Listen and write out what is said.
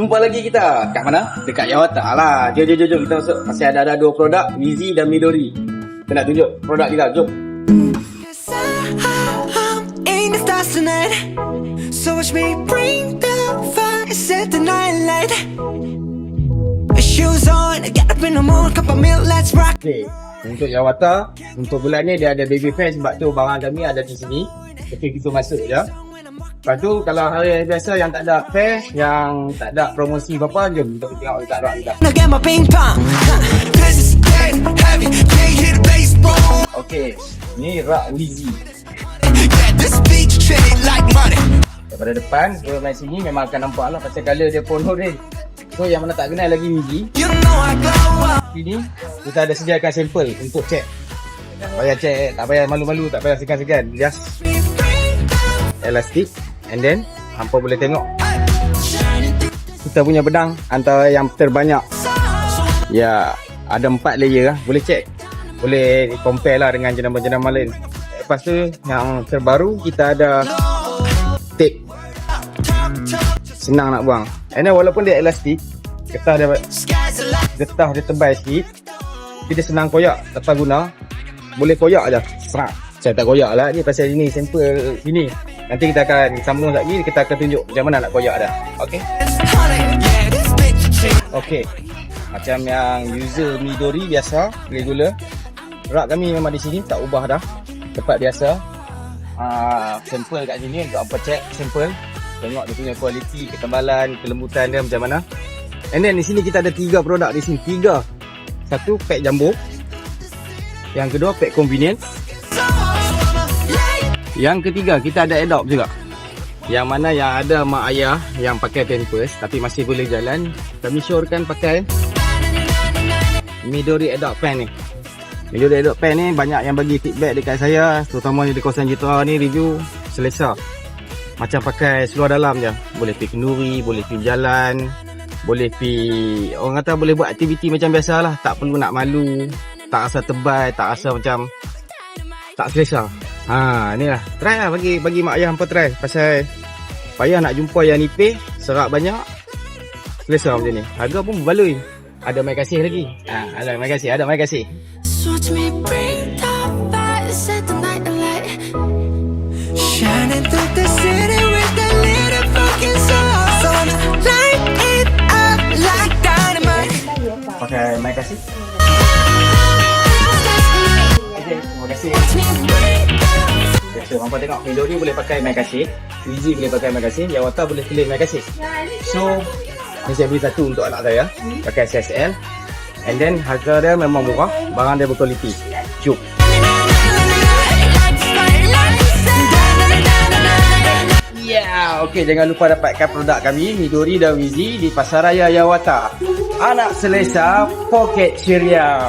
jumpa lagi kita. Kat mana? Dekat Yawata lah. Jom kita masuk. Masih ada dua produk, Wizy dan Midori. Kita nak tunjuk produk kita. Jom. So watch me bring the fire, set the night light. Shoes on, get up in the morning, cup of milk, let's rock. Okay, untuk Yawata, untuk bulan ni dia ada baby fair, sebab tu barang kami ada di sini. Jadi kita masuk je. Lepas tu kalau hari biasa yang tak ada fair, yang tak ada promosi apa-apa, jom kita tengok dekat rak kita. Now get my ping pong, cause it's dead heavy, can't hit a baseball. Okay, ni rak Wizy. Yeah, this beach shade like money. Daripada depan, kalau main sini memang akan nampak lah pasal colour dia pun orange. So yang mana tak kenal lagi Wizy, You know I glow up. sini kita ada sediakan sampel untuk cek. Tak payah cek, tak payah malu-malu, tak payah segan-segan. Just elastik, and then hampa boleh tengok kita punya pedang antara yang terbanyak. Ya, ada 4 layer lah, boleh cek. Boleh compare lah dengan jenama-jenama lain. Lepas tu yang terbaru kita ada tape. Senang nak buang. And then walaupun dia elastik, getah dia tebal sikit, tapi dia senang koyak. Lepas guna, boleh koyak je. Serak. Saya tak koyak lah ni pasal ini sampel sini. Nanti kita akan sambung lagi, kita akan tunjuk macam mana nak koyak dah. Okay? Okay. Macam yang user Midori biasa, regular. Rak kami memang di sini tak ubah dah. Tempat biasa. Sampel kat sini untuk apa cek sampel. Tengok dia punya kualiti, ketebalan, kelembutan dia macam mana. And then di sini kita ada 3 produk di sini. 3. Satu pack jumbo. Yang kedua pack convenience. Yang ketiga kita ada adopt juga. Yang mana yang ada mak ayah yang pakai pampers tapi masih boleh jalan, kami syorkan pakai Midori Adopt Pen ni. Midori Adopt Pen ni banyak yang bagi feedback dekat saya, terutama di kawasan Jitra ni, review selesa. Macam pakai seluar dalam je. Boleh pergi kenduri, boleh pergi jalan, boleh pergi, orang kata boleh buat aktiviti macam biasa lah. Tak perlu nak malu, tak rasa tebal, tak rasa macam tak selesa. Ni lah. Try lah, bagi mak ayah hampa try. Pasal payah nak jumpa yang nipis, serak banyak, selesa macam ni. Harga pun berbaloi. Ada mai kasih lagi. Ada mai kasih, ada mai kasih. Watch me bring the fire, set the night light. Shining through the city with the little fucking soul. So light it up like dynamite. Pakai mai kasih. Okay, terima kasih. Watch me bring the So, hampa tengok Midori boleh pakai mai kasih, Wizy boleh pakai mai kasih, Yawata boleh claim mai kasih. So, ni saya beli satu untuk anak saya, pakai SSL. And then harga dia memang murah, barang dia berkualiti. Cuk. Yeah, okay, jangan lupa dapatkan produk kami Midori dan Wizy di Pasaraya Yawata. Anak selesa, poket ceria.